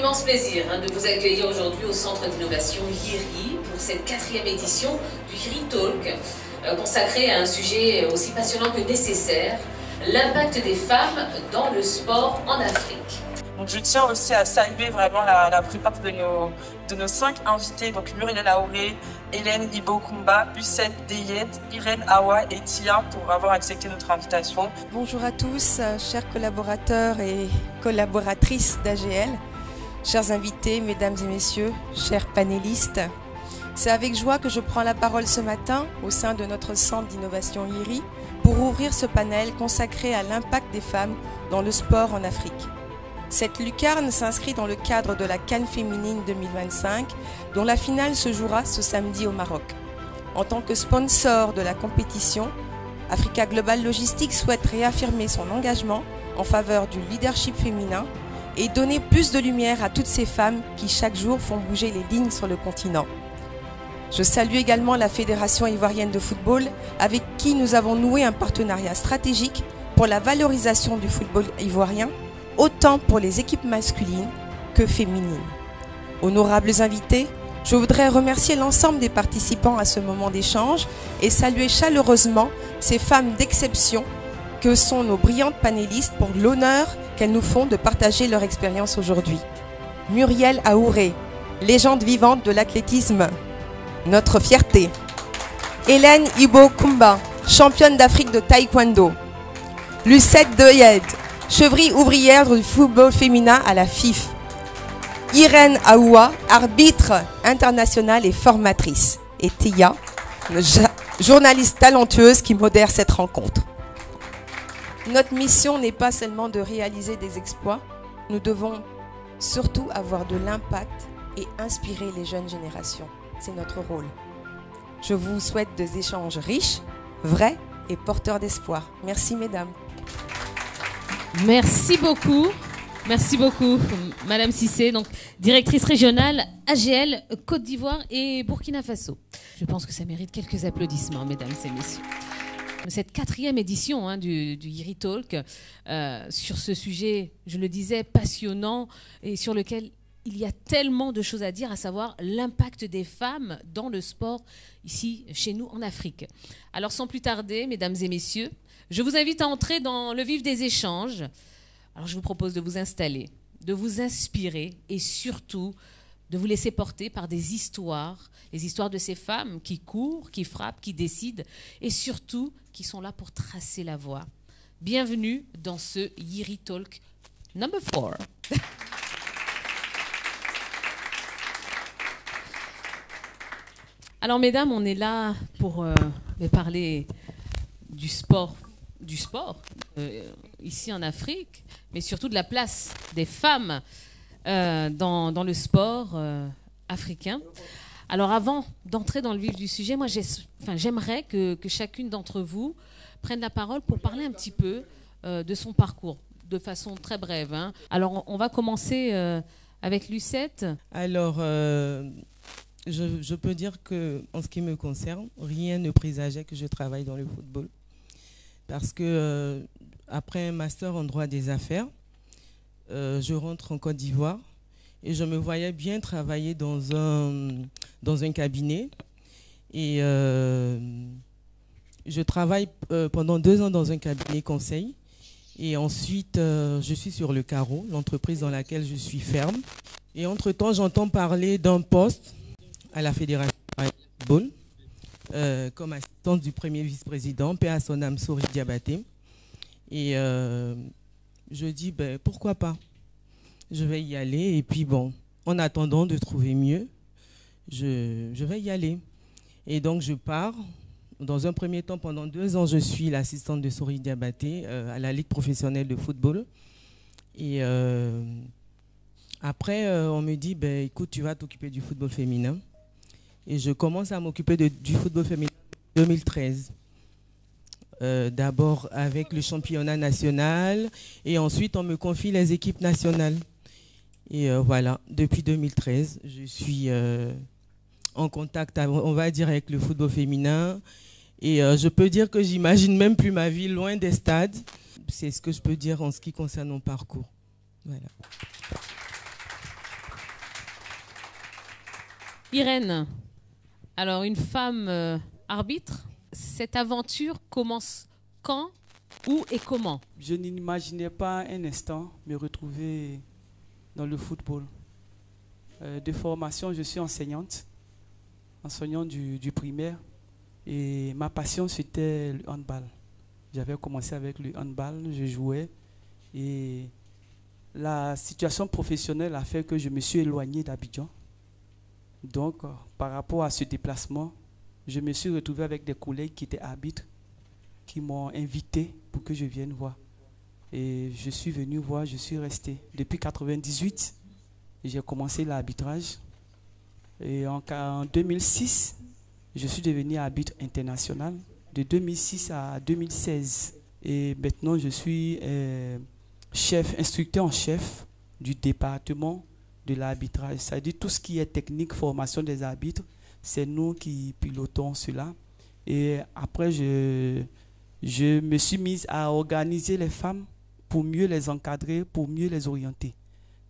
immense plaisir de vous accueillir aujourd'hui au Centre d'innovation YIRI pour cette 4e édition du YIRI Talk, consacrée à un sujet aussi passionnant que nécessaire, l'impact des femmes dans le sport en Afrique. Donc je tiens aussi à saluer vraiment la plupart de nos 5 invités, donc Muriel Aouré, Hélène Ibo-Kumba, Lucette Deyed, Irène Awa et Tia pour avoir accepté notre invitation. Bonjour à tous, chers collaborateurs et collaboratrices d'AGL, chers invités, mesdames et messieurs, chers panélistes. C'est avec joie que je prends la parole ce matin au sein de notre centre d'innovation YIRI pour ouvrir ce panel consacré à l'impact des femmes dans le sport en Afrique. Cette lucarne s'inscrit dans le cadre de la CAN féminine 2025, dont la finale se jouera ce samedi au Maroc. En tant que sponsor de la compétition, Africa Global Logistics souhaite réaffirmer son engagement en faveur du leadership féminin et donner plus de lumière à toutes ces femmes qui chaque jour font bouger les lignes sur le continent. Je salue également la Fédération ivoirienne de football, avec qui nous avons noué un partenariat stratégique pour la valorisation du football ivoirien, autant pour les équipes masculines que féminines. Honorables invités, je voudrais remercier l'ensemble des participants à ce moment d'échange et saluer chaleureusement ces femmes d'exception que sont nos brillantes panélistes pour l'honneur qu'elles nous font de partager leur expérience aujourd'hui. Muriel Aouré, légende vivante de l'athlétisme, notre fierté. Hélène Ibo-Kumba, championne d'Afrique de taekwondo. Lucette Deyed, chevrie ouvrière du football féminin à la FIF. Irène Aoua, arbitre internationale et formatrice. Et Tia, journaliste talentueuse qui modère cette rencontre. Notre mission n'est pas seulement de réaliser des exploits, nous devons surtout avoir de l'impact et inspirer les jeunes générations. C'est notre rôle. Je vous souhaite des échanges riches, vrais et porteurs d'espoir. Merci mesdames. Merci beaucoup, Madame Cissé, donc directrice régionale AGL Côte d'Ivoire et Burkina Faso. Je pense que ça mérite quelques applaudissements, mesdames et messieurs. Cette 4e édition du YIRI Talk sur ce sujet, je le disais, passionnant et sur lequel il y a tellement de choses à dire, à savoir l'impact des femmes dans le sport ici, chez nous, en Afrique. Alors, sans plus tarder, mesdames et messieurs, je vous invite à entrer dans le vif des échanges. Alors, je vous propose de vous installer, de vous inspirer et surtout de vous laisser porter par des histoires, les histoires de ces femmes qui courent, qui frappent, qui décident et surtout qui sont là pour tracer la voie. Bienvenue dans ce YIRI Talk number 4. Alors, mesdames, on est là pour parler du sport ici en Afrique, mais surtout de la place des femmes dans le sport africain. Alors, avant d'entrer dans le vif du sujet, moi, j'aimerais que chacune d'entre vous prenne la parole pour parler un petit peu de son parcours, de façon très brève. Alors, on va commencer avec Lucette. Alors, je peux dire qu'en ce qui me concerne, rien ne présageait que je travaille dans le football. Parce que après un master en droit des affaires, je rentre en Côte d'Ivoire et je me voyais bien travailler dans un cabinet. Et je travaille pendant 2 ans dans un cabinet conseil. Et ensuite, je suis sur le carreau, l'entreprise dans laquelle je suis ferme. Et entre-temps, j'entends parler d'un poste à la Fédération de football comme assistante du premier vice-président, paix à son âme, Sori Diabaté. Et je dis, pourquoi pas? Je vais y aller. Et puis bon, en attendant de trouver mieux, je vais y aller. Et donc je pars. Dans un premier temps, pendant 2 ans, je suis l'assistante de Sori Diabaté à la Ligue professionnelle de football. Et après, on me dit, écoute, tu vas t'occuper du football féminin. Et je commence à m'occuper du football féminin en 2013. D'abord avec le championnat national et ensuite on me confie les équipes nationales. Et voilà, depuis 2013, je suis en contact, on va dire, avec le football féminin. Et je peux dire que j'imagine même plus ma vie loin des stades. C'est ce que je peux dire en ce qui concerne mon parcours. Voilà. Irène, alors une femme arbitre, cette aventure commence quand, où et comment? Je n'imaginais pas un instant me retrouver dans le football. De formation, je suis enseignante du primaire, et ma passion c'était le handball. J'avais commencé avec le handball, je jouais, et la situation professionnelle a fait que je me suis éloigné d'Abidjan. Donc, par rapport à ce déplacement, je me suis retrouvé avec des collègues qui étaient arbitres, qui m'ont invité pour que je vienne voir. Et je suis venu voir, je suis resté. Depuis 1998, j'ai commencé l'arbitrage. Et en 2006, je suis devenu arbitre international. De 2006 à 2016. Et maintenant, je suis instructeur en chef du département de l'arbitrage. C'est-à-dire tout ce qui est technique, formation des arbitres, c'est nous qui pilotons cela. Et après, je me suis mise à organiser les femmes pour mieux les encadrer, pour mieux les orienter.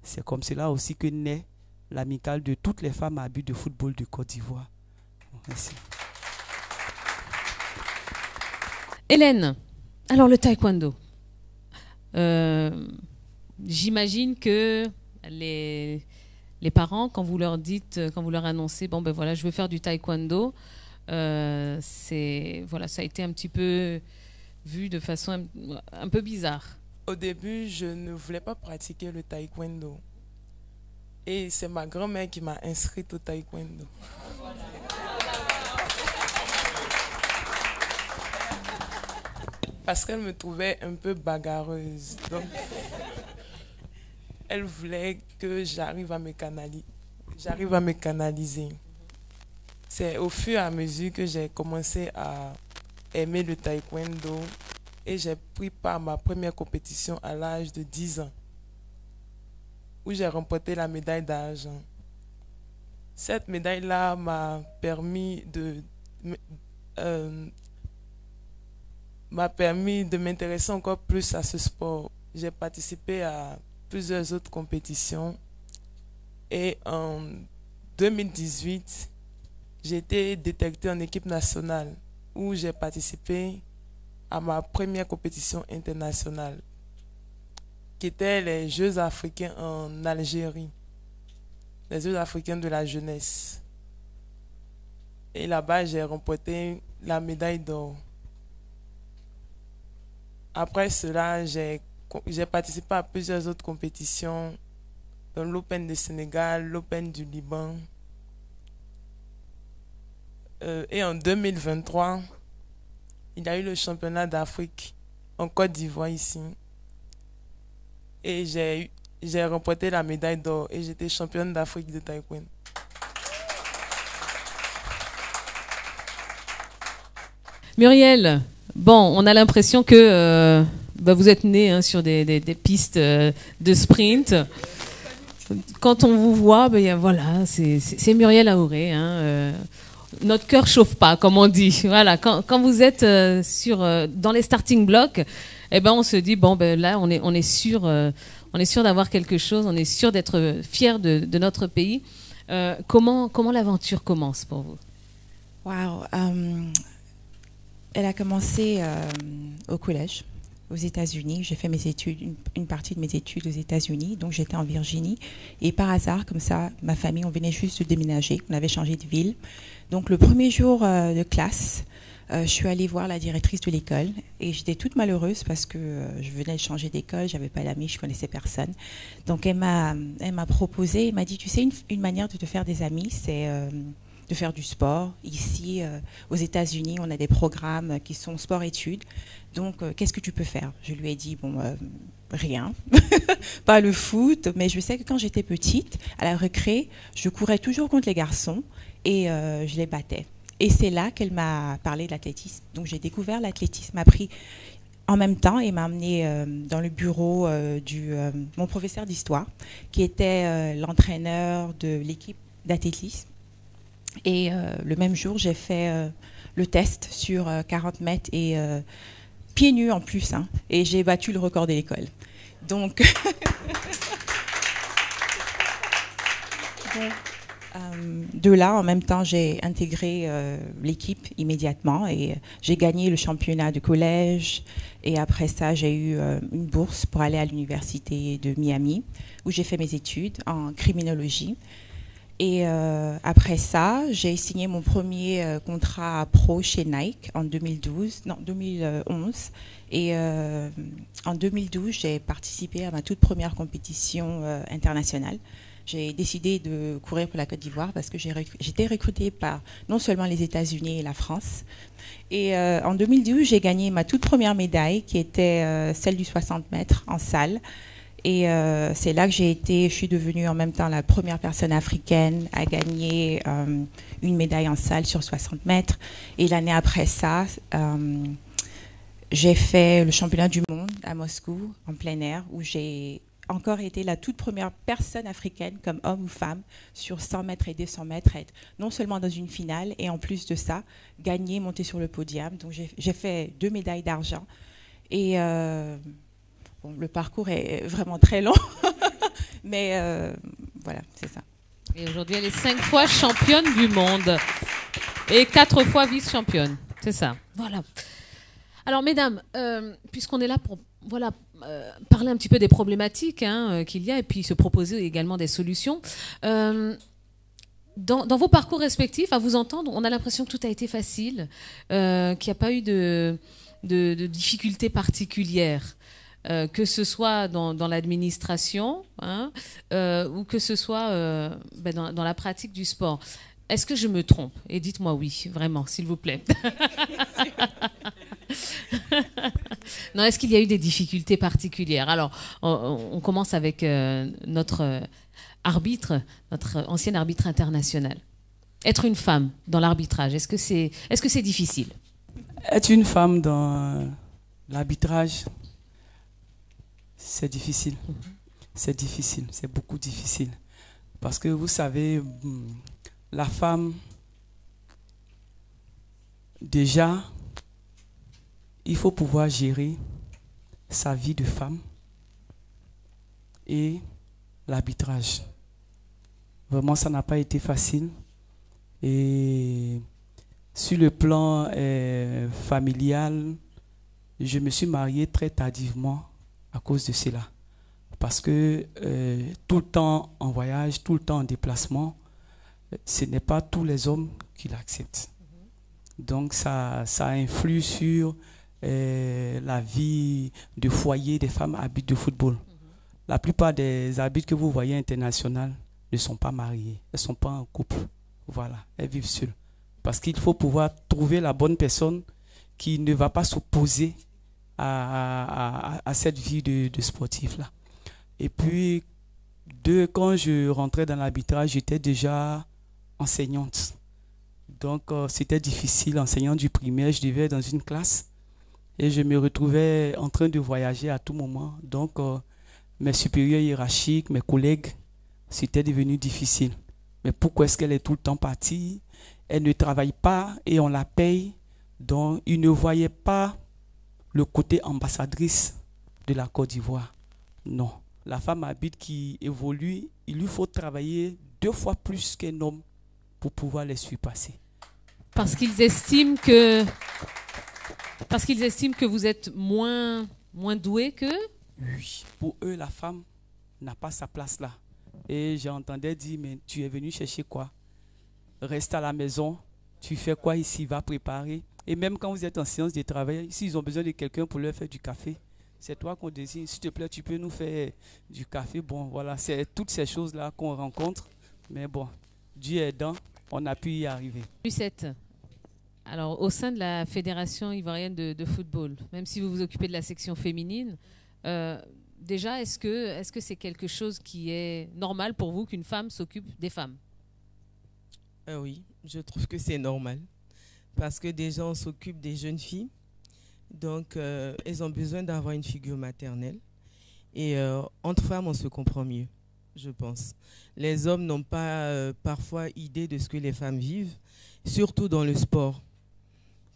C'est comme cela aussi que naît l'amicale de toutes les femmes arbitres de football de Côte d'Ivoire. Merci. Hélène, alors le taekwondo. J'imagine que les parents, quand vous leur dites, quand vous leur annoncez, bon ben voilà, je veux faire du taekwondo, voilà, ça a été un petit peu vu de façon un peu bizarre. Au début, je ne voulais pas pratiquer le taekwondo. Et c'est ma grand-mère qui m'a inscrite au taekwondo. Parce qu'elle me trouvait un peu bagarreuse. Donc, elle voulait que j'arrive à me canaliser. C'est au fur et à mesure que j'ai commencé à aimer le taekwondo et j'ai pris part à ma première compétition à l'âge de 10 ans, où j'ai remporté la médaille d'argent. Cette médaille-là m'a permis de m'intéresser encore plus à ce sport. J'ai participé à plusieurs autres compétitions et en 2018, j'ai été détectée en équipe nationale où j'ai participé à ma première compétition internationale qui était les Jeux africains en Algérie, les Jeux africains de la jeunesse. Et là-bas, j'ai remporté la médaille d'or. Après cela, j'ai participé à plusieurs autres compétitions, dans l'Open de Sénégal, l'Open du Liban. Et en 2023, il y a eu le championnat d'Afrique en Côte d'Ivoire ici. Et j'ai remporté la médaille d'or et j'étais championne d'Afrique de taekwondo. Muriel, bon, on a l'impression que vous êtes née sur des pistes de sprint. Quand on vous voit, voilà, c'est Muriel Aouré. Notre cœur chauffe pas, comme on dit. Voilà, quand vous êtes dans les starting blocks, on se dit là, on est sûr d'avoir quelque chose, on est sûr d'être fier de notre pays. Comment l'aventure commence pour vous? Wow, elle a commencé au collège, aux États-Unis. J'ai fait mes études, une partie de mes études aux États-Unis, donc j'étais en Virginie. Et par hasard, comme ça, ma famille, on venait juste de déménager, on avait changé de ville. Donc le premier jour de classe, je suis allée voir la directrice de l'école et j'étais toute malheureuse parce que je venais de changer d'école, j'avais pas d'amis, je connaissais personne. Donc elle m'a proposé, elle m'a dit, tu sais, une manière de te faire des amis, c'est de faire du sport. Ici, aux États-Unis, on a des programmes qui sont sport-études. Donc, qu'est-ce que tu peux faire? Je lui ai dit, rien, pas le foot, mais je sais que quand j'étais petite, à la récré, je courais toujours contre les garçons et je les battais. Et c'est là qu'elle m'a parlé de l'athlétisme. Donc, j'ai découvert l'athlétisme, m'a pris en même temps et m'a amené dans le bureau mon professeur d'histoire, qui était l'entraîneur de l'équipe d'athlétisme. Et le même jour, j'ai fait le test sur 40 mètres et pieds nus en plus. Et j'ai battu le record de l'école. Donc, De là, en même temps, j'ai intégré l'équipe immédiatement et j'ai gagné le championnat de collège. Et après ça, j'ai eu une bourse pour aller à l'université de Miami, où j'ai fait mes études en criminologie. Et après ça, j'ai signé mon premier contrat pro chez Nike en 2011. Et en 2012, j'ai participé à ma toute première compétition internationale. J'ai décidé de courir pour la Côte d'Ivoire parce que j'étais recrutée par non seulement les États-Unis et la France. Et en 2012, j'ai gagné ma toute première médaille qui était celle du 60 mètres en salle. Et c'est là que je suis devenue en même temps la première personne africaine à gagner une médaille en salle sur 60 mètres. Et l'année après ça, j'ai fait le championnat du monde à Moscou en plein air où j'ai encore été la toute première personne africaine, comme homme ou femme, sur 100 mètres et 200 mètres, être non seulement dans une finale, et en plus de ça, gagner, monter sur le podium. Donc j'ai fait 2 médailles d'argent. Et bon, le parcours est vraiment très long, mais voilà, c'est ça. Et aujourd'hui, elle est 5 fois championne du monde et 4 fois vice-championne. C'est ça. Voilà. Alors, mesdames, puisqu'on est là pour parler un petit peu des problématiques qu'il y a et puis se proposer également des solutions, dans vos parcours respectifs, à vous entendre, on a l'impression que tout a été facile, qu'il n'y a pas eu de difficultés particulières. Que ce soit dans l'administration ou que ce soit dans la pratique du sport. Est-ce que je me trompe? Et dites-moi oui, vraiment, s'il vous plaît. Non, est-ce qu'il y a eu des difficultés particulières? Alors, on commence avec notre arbitre, notre ancien arbitre international. Être une femme dans l'arbitrage, est-ce que c'est difficile? Être une femme dans l'arbitrage, c'est difficile. C'est difficile, c'est beaucoup difficile. Parce que vous savez, la femme, déjà, il faut pouvoir gérer sa vie de femme et l'arbitrage. Vraiment, ça n'a pas été facile. Et sur le plan familial, je me suis marié très tardivement à cause de cela. Parce que tout le temps en voyage, tout le temps en déplacement, ce n'est pas tous les hommes qui l'acceptent. Donc ça influe sur la vie de foyer des femmes arbitres de football. La plupart des arbitres que vous voyez internationaux ne sont pas mariés, elles ne sont pas en couple. Voilà, elles vivent seules. Parce qu'il faut pouvoir trouver la bonne personne qui ne va pas s'opposer à cette vie de sportif-là. Et puis, quand je rentrais dans l'arbitrage, j'étais déjà enseignante. Donc, c'était difficile. Enseignante du primaire, je devais être dans une classe et je me retrouvais en train de voyager à tout moment. Donc, mes supérieurs hiérarchiques, mes collègues, c'était devenu difficile. Mais pourquoi est-ce qu'elle est tout le temps partie? Elle ne travaille pas et on la paye. Donc, ils ne voyaient pas le côté ambassadrice de la Côte d'Ivoire. Non. La femme arbitre qui évolue, il lui faut travailler 2 fois plus qu'un homme pour pouvoir les surpasser. Parce qu'ils estiment que vous êtes moins doué qu'eux? Oui. Pour eux, la femme n'a pas sa place là. Et j'entendais dire, mais tu es venu chercher quoi? Reste à la maison. Tu fais quoi ici? Va préparer. Et même quand vous êtes en séance de travail, s'ils ont besoin de quelqu'un pour leur faire du café, c'est toi qu'on désigne. S'il te plaît, tu peux nous faire du café. Bon, voilà, c'est toutes ces choses-là qu'on rencontre. Mais bon, Dieu aidant, on a pu y arriver. Lucette, alors au sein de la Fédération ivoirienne de football, même si vous vous occupez de la section féminine, déjà, est-ce que c'est quelque chose qui est normal pour vous qu'une femme s'occupe des femmes? Oui, je trouve que c'est normal. Parce que déjà, on s'occupe des jeunes filles. Donc, elles ont besoin d'avoir une figure maternelle. Et entre femmes, on se comprend mieux, je pense. Les hommes n'ont pas parfois idée de ce que les femmes vivent, surtout dans le sport.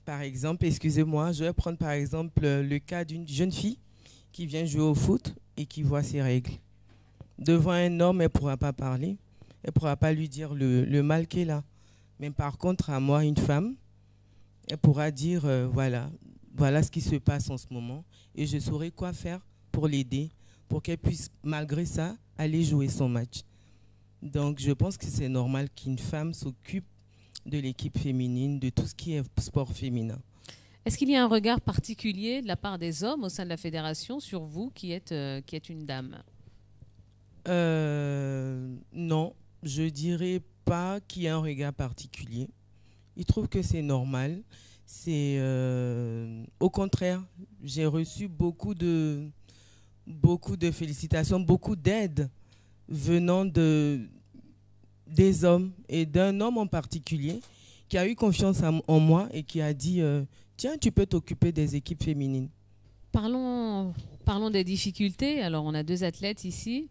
Par exemple, excusez-moi, je vais prendre par exemple le cas d'une jeune fille qui vient jouer au foot et qui voit ses règles. Devant un homme, elle ne pourra pas parler. elle ne pourra pas lui dire le mal qu'elle a. Mais par contre, à moi, une femme, elle pourra dire, voilà ce qui se passe en ce moment. Et je saurai quoi faire pour l'aider, pour qu'elle puisse, malgré ça, aller jouer son match. Donc, je pense que c'est normal qu'une femme s'occupe de l'équipe féminine, de tout ce qui est sport féminin. Est-ce qu'il y a un regard particulier de la part des hommes au sein de la fédération sur vous qui êtes une dame ? Non, je dirais pas qu'il y a un regard particulier. Ils trouvent que c'est normal. C'est au contraire, j'ai reçu beaucoup de félicitations, beaucoup d'aide venant des hommes et d'un homme en particulier qui a eu confiance en moi et qui a dit tiens, tu peux t'occuper des équipes féminines. Parlons des difficultés. Alors, on a 2 athlètes ici.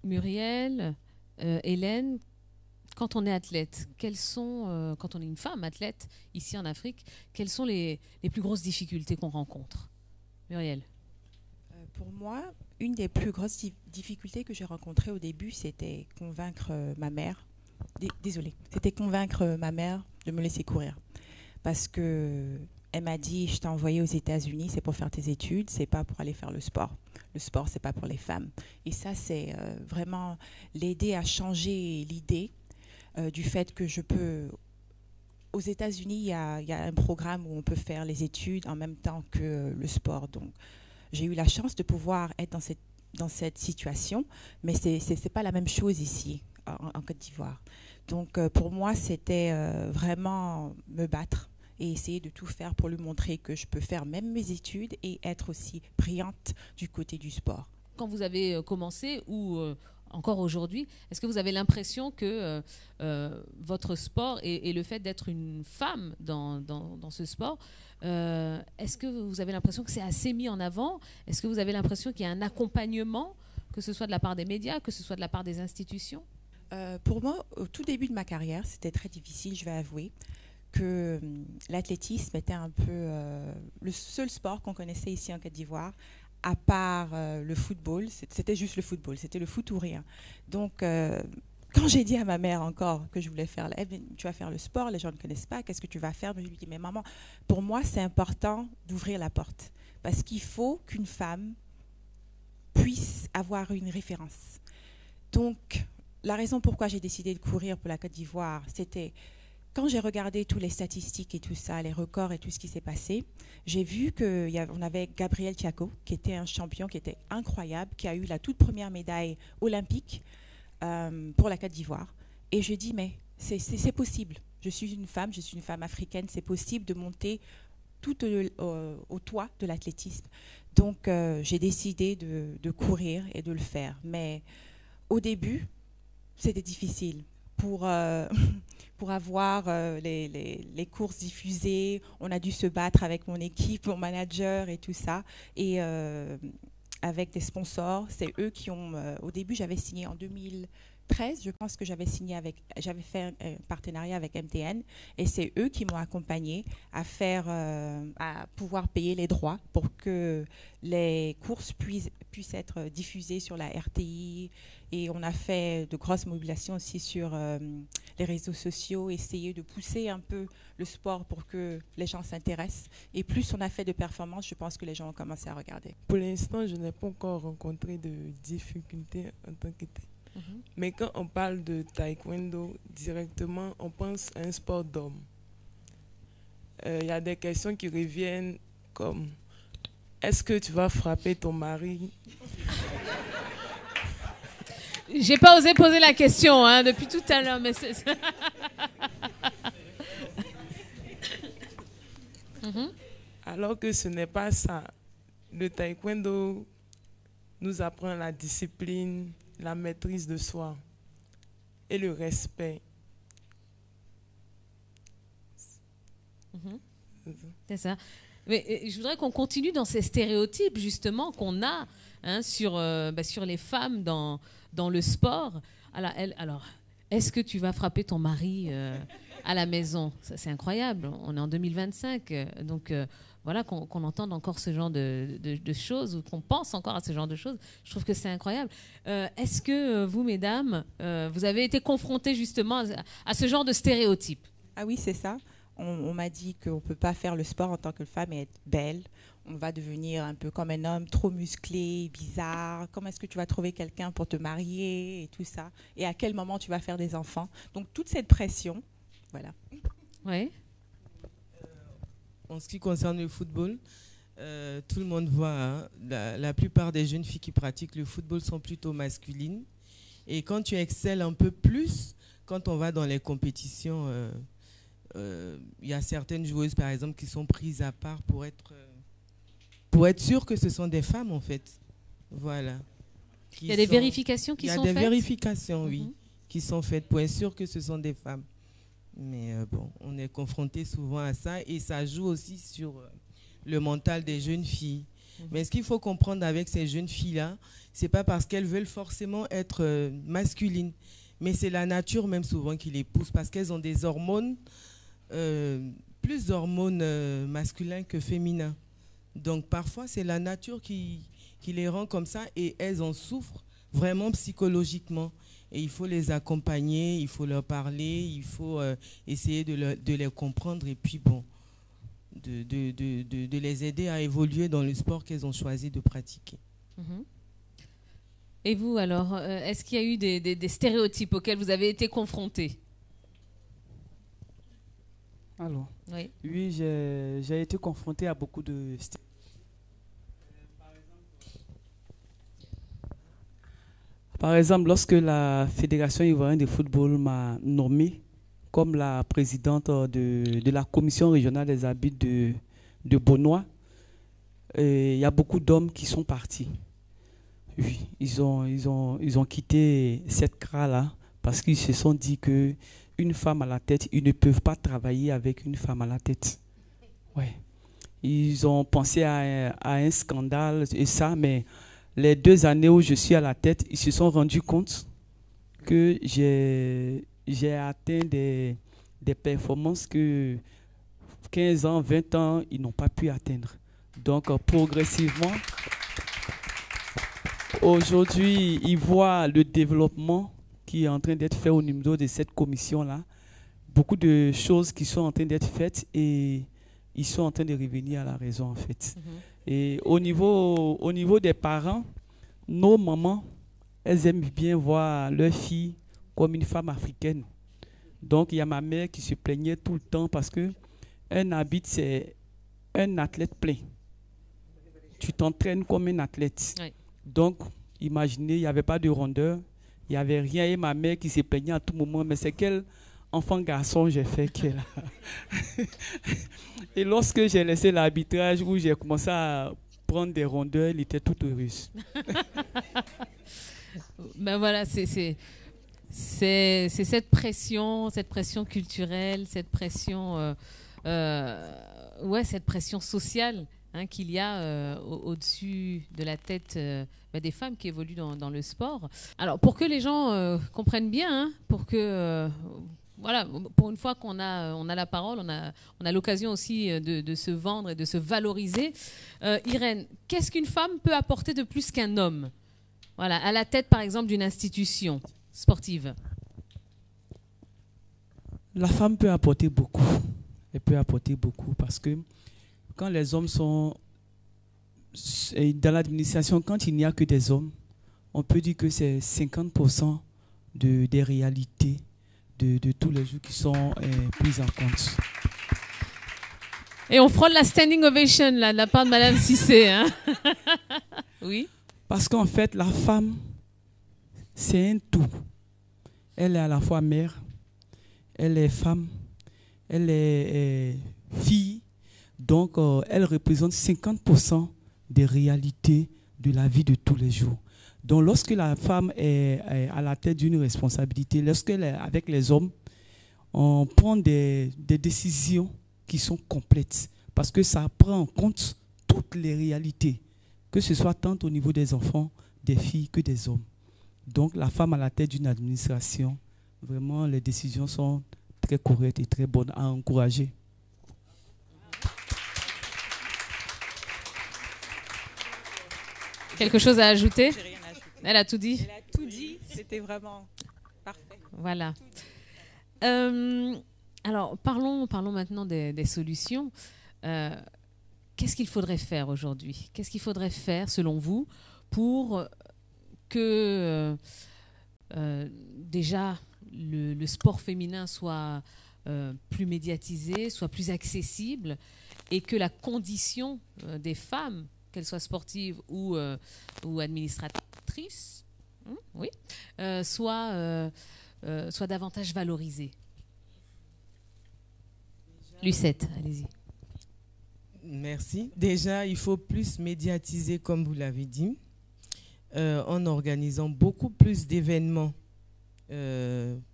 Muriel, Hélène, quand on est athlète, quand on est une femme athlète ici en Afrique, quelles sont les plus grosses difficultés qu'on rencontre ? Muriel ? Pour moi, une des plus grosses difficultés que j'ai rencontrées au début, c'était convaincre ma mère. C'était convaincre ma mère de me laisser courir. Parce que elle m'a dit, je t'ai envoyé aux États-Unis, c'est pour faire tes études, c'est pas pour aller faire le sport. Le sport, c'est pas pour les femmes. Et ça, c'est vraiment l'aider à changer l'idée du fait que je peux... Aux États-Unis, il y a un programme où on peut faire les études en même temps que le sport. Donc, j'ai eu la chance de pouvoir être dans cette situation, mais c'est pas la même chose ici, en Côte d'Ivoire. Donc, pour moi, c'était vraiment me battre et essayer de tout faire pour lui montrer que je peux faire même mes études et être aussi brillante du côté du sport. Quand vous avez commencé ou encore aujourd'hui, est-ce que vous avez l'impression que votre sport et le fait d'être une femme dans ce sport, est-ce que vous avez l'impression que c'est assez mis en avant ? Est-ce que vous avez l'impression qu'il y a un accompagnement, que ce soit de la part des médias, que ce soit de la part des institutions ? Pour moi, au tout début de ma carrière, c'était très difficile, je vais avouer, que l'athlétisme était un peu le seul sport qu'on connaissait ici en Côte d'Ivoire, à part le football. C'était juste le football, c'était le foot ou rien. Donc, quand j'ai dit à ma mère encore que je voulais faire, tu vas faire le sport, les gens ne connaissent pas, qu'est-ce que tu vas faire ? Je lui dis, mais maman, pour moi, c'est important d'ouvrir la porte, parce qu'il faut qu'une femme puisse avoir une référence. Donc, la raison pourquoi j'ai décidé de courir pour la Côte d'Ivoire, c'était quand j'ai regardé toutes les statistiques et tout ça, les records et tout ce qui s'est passé, j'ai vu qu'on avait Gabriel Thiago, qui était un champion qui était incroyable, qui a eu la toute première médaille olympique pour la Côte d'Ivoire. Et je dis, mais c'est possible. Je suis une femme africaine, c'est possible de monter tout au toit de l'athlétisme. Donc, j'ai décidé de courir et de le faire. Mais au début, c'était difficile pour avoir les courses diffusées. On a dû se battre avec mon équipe, mon manager et tout ça. Et avec des sponsors, c'est eux qui ont... au début, j'avais signé en 2013, je pense que j'avais fait un partenariat avec MTN. Et c'est eux qui m'ont accompagnée à pouvoir payer les droits pour que les courses puissent être diffusées sur la RTI. Et on a fait de grosses mobilisations aussi sur les réseaux sociaux, essayer de pousser un peu le sport pour que les gens s'intéressent. Et plus on a fait de performances, je pense que les gens ont commencé à regarder. Pour l'instant, je n'ai pas encore rencontré de difficultés en tant que tel. Mais quand on parle de taekwondo, directement, on pense à un sport d'homme. Il y a des questions qui reviennent comme « Est-ce que tu vas frapper ton mari ?» J'ai pas osé poser la question depuis tout à l'heure, mais c'est... Alors que ce n'est pas ça. Le taekwondo nous apprend la discipline, la maîtrise de soi et le respect. C'est ça. Mais je voudrais qu'on continue dans ces stéréotypes justement qu'on a sur les femmes dans le sport. Alors, est-ce que tu vas frapper ton mari à la maison ? Ça, c'est incroyable. On est en 2025. Donc, voilà, qu'on entende encore ce genre de choses, ou qu'on pense encore à ce genre de choses. Je trouve que c'est incroyable. Est-ce que vous, mesdames, vous avez été confrontées justement à ce genre de stéréotypes? Ah oui, c'est ça. On m'a dit qu'on ne peut pas faire le sport en tant que femme et être belle. On va devenir un peu comme un homme, trop musclé, bizarre. Comment est-ce que tu vas trouver quelqu'un pour te marier et tout ça? Et à quel moment tu vas faire des enfants? Donc toute cette pression, voilà. Oui. En ce qui concerne le football, tout le monde voit, hein, la plupart des jeunes filles qui pratiquent le football sont plutôt masculines. Et quand tu excelles un peu plus, quand on va dans les compétitions, y a certaines joueuses, par exemple, qui sont prises à part pour être sûres que ce sont des femmes, en fait. Voilà. Il y a des vérifications qui sont faites? Il y a des vérifications, oui, qui sont faites pour être sûr que ce sont des femmes. Mais bon, on est confronté souvent à ça et ça joue aussi sur le mental des jeunes filles. Mais ce qu'il faut comprendre avec ces jeunes filles-là, c'est pas parce qu'elles veulent forcément être masculines, mais c'est la nature même souvent qui les pousse parce qu'elles ont des hormones, plus d'hormones masculins que féminins. Donc parfois c'est la nature qui les rend comme ça et elles en souffrent vraiment psychologiquement. Et il faut les accompagner, il faut leur parler, il faut essayer de les comprendre et puis bon, de les aider à évoluer dans le sport qu'elles ont choisi de pratiquer. Et vous alors, est-ce qu'il y a eu des stéréotypes auxquels vous avez été confrontés? Alors, oui, j'ai été confronté à beaucoup de stéréotypes. Par exemple, lorsque la Fédération ivoirienne de football m'a nommé comme la présidente de la commission régionale des arbitres de Beaunois, il y a beaucoup d'hommes qui sont partis. Oui, ils ont quitté cette CRA-là parce qu'ils se sont dit qu'une femme à la tête, ils ne peuvent pas travailler avec une femme à la tête. Ouais. Ils ont pensé à un scandale et ça, mais les 2 années où je suis à la tête, ils se sont rendus compte que j'ai atteint des performances que 15 ans, 20 ans, ils n'ont pas pu atteindre. Donc, progressivement, aujourd'hui, ils voient le développement qui est en train d'être fait au niveau de cette commission-là. Beaucoup de choses qui sont en train d'être faites et ils sont en train de revenir à la raison, en fait. Et au niveau des parents, nos mamans, elles aiment bien voir leur fille comme une femme africaine. Donc, il y a ma mère qui se plaignait tout le temps parce qu'un arbitre, c'est un athlète plein. Tu t'entraînes comme un athlète. Oui. Donc, imaginez, il n'y avait pas de rondeur, il n'y avait rien. Et ma mère qui se plaignait à tout moment, mais c'est quel enfant garçon j'ai fait qu'elle a. Et lorsque j'ai laissé l'arbitrage, où j'ai commencé à prendre des rondeurs, elle était toute heureuse. Ben voilà, c'est cette pression culturelle, cette pression, cette pression sociale, hein, qu'il y a au-dessus de la tête des femmes qui évoluent dans le sport. Alors, pour que les gens comprennent bien, hein, pour que voilà, pour une fois qu'on a la parole, on a l'occasion aussi de se vendre et de se valoriser. Irène, qu'est-ce qu'une femme peut apporter de plus qu'un homme? Voilà, à la tête, par exemple, d'une institution sportive. La femme peut apporter beaucoup. Elle peut apporter beaucoup parce que quand les hommes sont dans l'administration, quand il n'y a que des hommes, on peut dire que c'est 50% des réalités de tous les jours qui sont prises en compte. Et on frôle la standing ovation là, de la part de Madame Cissé. Hein. Oui. Parce qu'en fait, la femme, c'est un tout. Elle est à la fois mère, elle est femme, elle est fille. Donc, elle représente 50% des réalités de la vie de tous les jours. Donc, lorsque la femme est à la tête d'une responsabilité, lorsqu'elle est avec les hommes, on prend des décisions qui sont complètes parce que ça prend en compte toutes les réalités, que ce soit tant au niveau des enfants, des filles que des hommes. Donc, la femme à la tête d'une administration, vraiment, les décisions sont très correctes et très bonnes à encourager. Quelque chose à ajouter? J'ai rien ajouté. Elle a tout dit? Elle a tout dit, c'était vraiment parfait. Voilà. Alors, parlons maintenant des solutions. Qu'est-ce qu'il faudrait faire aujourd'hui? Qu'est-ce qu'il faudrait faire, selon vous, pour que déjà le sport féminin soit plus médiatisé, soit plus accessible, et que la condition des femmes, qu'elles soient sportives ou administratrices, oui, soit davantage valorisée? Lucette, allez-y. Merci. Déjà, il faut plus médiatiser, comme vous l'avez dit, en organisant beaucoup plus d'événements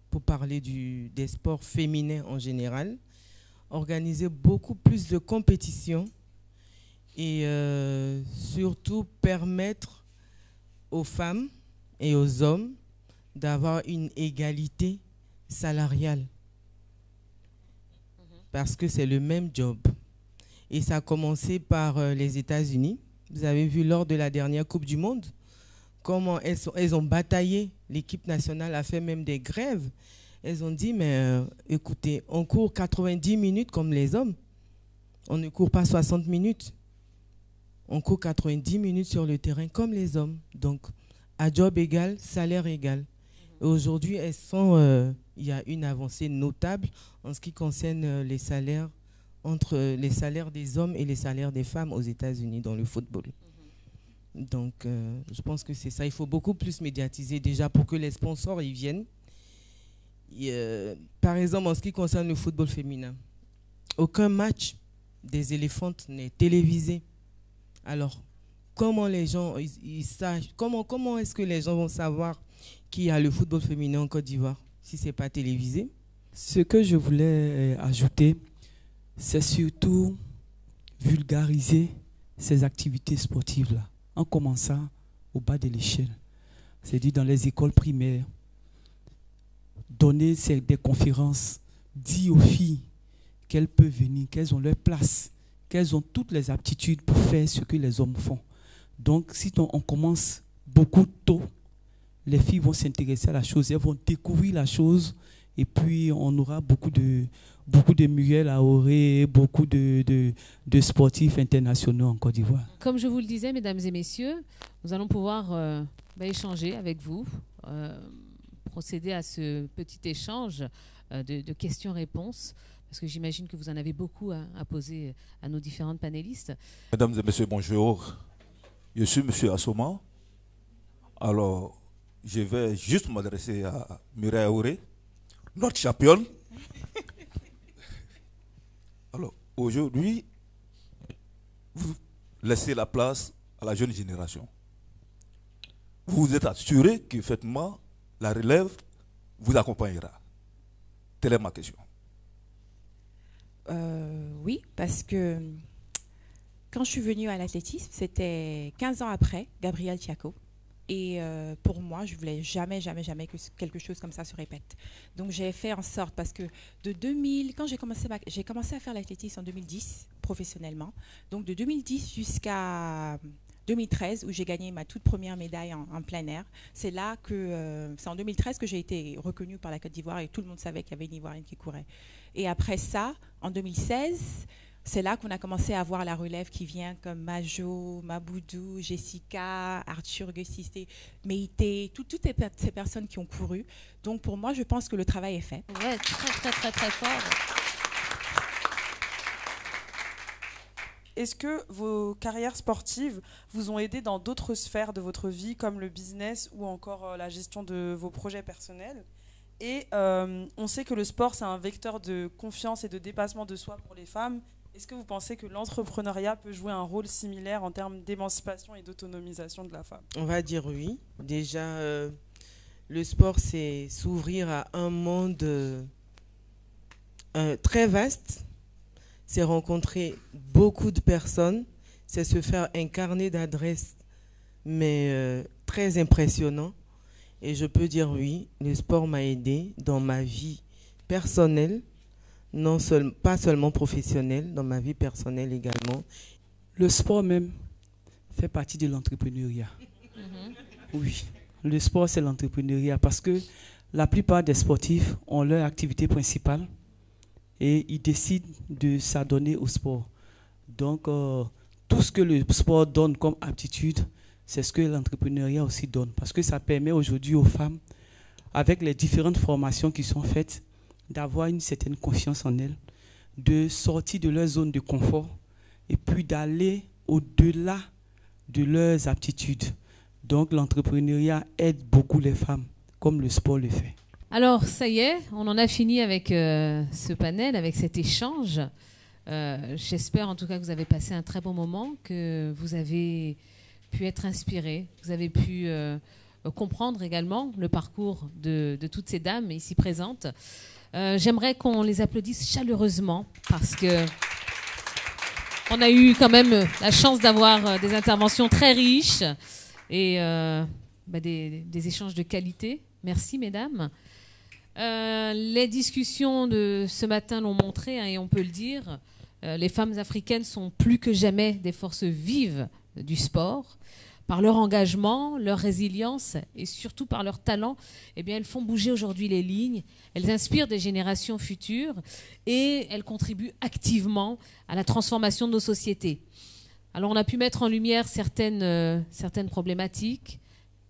pour parler des sports féminins en général, organiser beaucoup plus de compétitions et surtout permettre aux femmes et aux hommes d'avoir une égalité salariale. Parce que c'est le même job. Et ça a commencé par les États-Unis. Vous avez vu lors de la dernière Coupe du Monde comment elles ont bataillé. L'équipe nationale a fait même des grèves. Elles ont dit, mais écoutez, on court 90 minutes comme les hommes. On ne court pas 60 minutes. On court 90 minutes sur le terrain comme les hommes. Donc, à job égal, salaire égal. Et aujourd'hui, il y a une avancée notable en ce qui concerne les salaires, entre les salaires des hommes et les salaires des femmes aux États-Unis dans le football. Donc, je pense que c'est ça. Il faut beaucoup plus médiatiser déjà pour que les sponsors y viennent. Par exemple, en ce qui concerne le football féminin, aucun match des éléphantes n'est télévisé. Alors, comment les gens comment est-ce que les gens vont savoir qu'il y a le football féminin en Côte d'Ivoire si ce n'est pas télévisé? Ce que je voulais ajouter, c'est surtout vulgariser ces activités sportives-là, en commençant au bas de l'échelle. C'est-à-dire dans les écoles primaires, donner des conférences, dire aux filles qu'elles peuvent venir, qu'elles ont leur place, qu'elles ont toutes les aptitudes pour faire ce que les hommes font. Donc, si on commence beaucoup tôt, les filles vont s'intéresser à la chose, elles vont découvrir la chose, et puis on aura beaucoup de Muriel Aoré, beaucoup de sportifs internationaux en Côte d'Ivoire. Comme je vous le disais, mesdames et messieurs, nous allons pouvoir échanger avec vous, procéder à ce petit échange de questions-réponses, parce que j'imagine que vous en avez beaucoup à poser à nos différentes panélistes. Mesdames et messieurs, bonjour. Je suis M. Assoma. Alors, je vais juste m'adresser à Mireille Aouré, notre championne. Alors, aujourd'hui, vous laissez la place à la jeune génération. Vous vous êtes assuré que, effectivement, la relève vous accompagnera. Telle est ma question. Oui, parce que quand je suis venue à l'athlétisme, c'était 15 ans après Gabrielle Thiaco. Et pour moi, je ne voulais jamais que quelque chose comme ça se répète. Donc j'ai fait en sorte, parce que de 2000, quand j'ai commencé à faire l'athlétisme en 2010, professionnellement. Donc de 2010 jusqu'à 2013, où j'ai gagné ma toute première médaille en plein air. C'est en 2013 que j'ai été reconnue par la Côte d'Ivoire et tout le monde savait qu'il y avait une Ivoirienne qui courait. Et après ça, en 2016, c'est là qu'on a commencé à voir la relève qui vient, comme Majo, Maboudou, Jessica, Arthur Gussisté, Meïté, toutes ces personnes qui ont couru. Donc pour moi, je pense que le travail est fait. Ouais, très fort. Est-ce que vos carrières sportives vous ont aidé dans d'autres sphères de votre vie, comme le business ou encore la gestion de vos projets personnels? Et on sait que le sport, c'est un vecteur de confiance et de dépassement de soi pour les femmes. Est-ce que vous pensez que l'entrepreneuriat peut jouer un rôle similaire en termes d'émancipation et d'autonomisation de la femme? On va dire oui. Déjà, le sport, c'est s'ouvrir à un monde très vaste. C'est rencontrer beaucoup de personnes. C'est se faire un carnet d'adresses, mais très impressionnant. Et je peux dire oui, le sport m'a aidé dans ma vie personnelle, pas seulement professionnelle, dans ma vie personnelle également. Le sport même fait partie de l'entrepreneuriat. Oui, le sport, c'est l'entrepreneuriat parce que la plupart des sportifs ont leur activité principale et ils décident de s'adonner au sport. Donc, tout ce que le sport donne comme aptitude, c'est ce que l'entrepreneuriat aussi donne. Parce que ça permet aujourd'hui aux femmes, avec les différentes formations qui sont faites, d'avoir une certaine confiance en elles, de sortir de leur zone de confort et puis d'aller au-delà de leurs aptitudes. Donc, l'entrepreneuriat aide beaucoup les femmes, comme le sport le fait. Alors, ça y est, on en a fini avec ce panel, avec cet échange. J'espère en tout cas que vous avez passé un très bon moment, que vous avez pu être inspiré, vous avez pu comprendre également le parcours de toutes ces dames ici présentes. J'aimerais qu'on les applaudisse chaleureusement parce que on a eu quand même la chance d'avoir des interventions très riches et des échanges de qualité. Merci, mesdames. Les discussions de ce matin l'ont montré, et on peut le dire, les femmes africaines sont plus que jamais des forces vives du sport. Par leur engagement, leur résilience et surtout par leur talent, eh bien, elles font bouger aujourd'hui les lignes, elles inspirent des générations futures et elles contribuent activement à la transformation de nos sociétés. Alors, on a pu mettre en lumière certaines problématiques,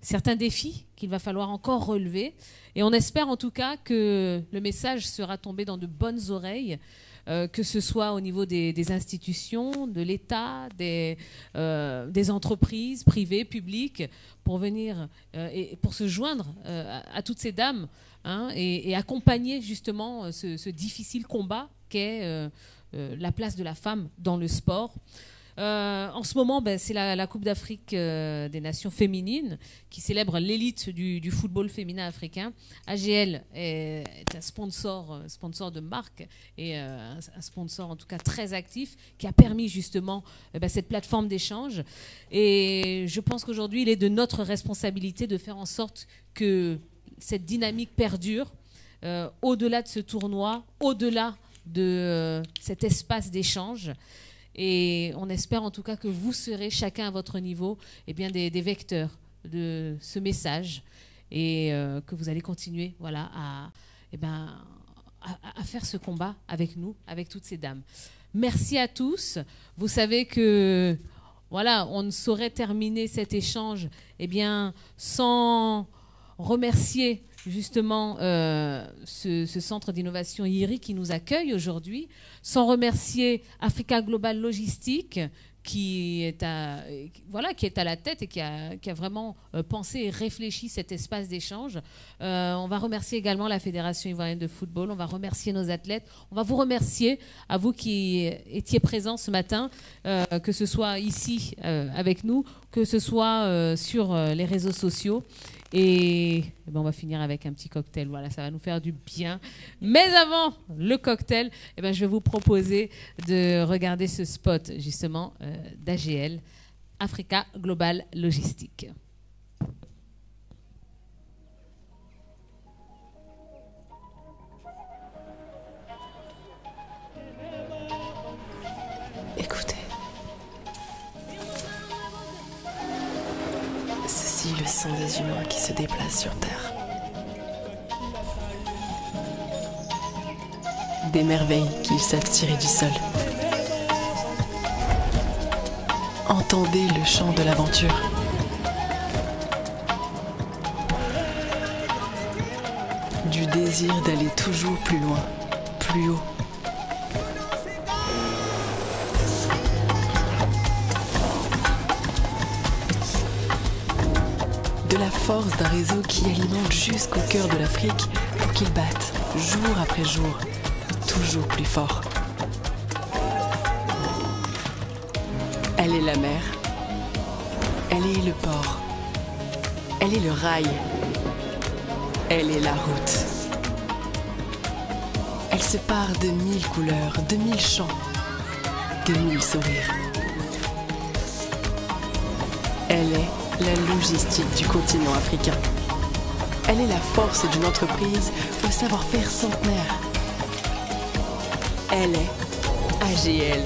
certains défis qu'il va falloir encore relever. Et on espère en tout cas que le message sera tombé dans de bonnes oreilles, que ce soit au niveau des institutions, de l'État, des entreprises privées, publiques, pour venir et pour se joindre à toutes ces dames, hein, et accompagner justement ce difficile combat qu'est la place de la femme dans le sport. En ce moment, c'est la Coupe d'Afrique des Nations féminines qui célèbre l'élite du football féminin africain. AGL est un sponsor de marque et un sponsor en tout cas très actif qui a permis justement cette plateforme d'échange. Et je pense qu'aujourd'hui, il est de notre responsabilité de faire en sorte que cette dynamique perdure au-delà de ce tournoi, au-delà de cet espace d'échange. Et on espère en tout cas que vous serez chacun à votre niveau des vecteurs de ce message et que vous allez continuer à faire ce combat avec nous, avec toutes ces dames. Merci à tous. Vous savez que on ne saurait terminer cet échange sans remercier justement ce centre d'innovation IRI qui nous accueille aujourd'hui, sans remercier Africa Global Logistique qui est à la tête et qui a vraiment pensé et réfléchi cet espace d'échange. On va remercier également la Fédération ivoirienne de football, on va remercier nos athlètes, on va vous remercier à vous qui étiez présents ce matin, que ce soit ici avec nous, que ce soit sur les réseaux sociaux. Et on va finir avec un petit cocktail. Voilà, ça va nous faire du bien. Mais avant le cocktail, je vais vous proposer de regarder ce spot justement d'AGL, Africa Global Logistique. Écoutez. Ceci est le son des humains qui se déplacent sur Terre. Des merveilles qu'ils savent tirer du sol. Entendez le chant de l'aventure. Du désir d'aller toujours plus loin, plus haut. De la force d'un réseau qui alimente jusqu'au cœur de l'Afrique pour qu'il batte, jour après jour, toujours plus fort. Elle est la mer, elle est le port, elle est le rail, elle est la route. Elle se part de 1000 couleurs, de 1000 chants, de 1000 sourires. Elle est la logistique du continent africain. Elle est la force d'une entreprise au savoir-faire centenaire. Elle est AGL.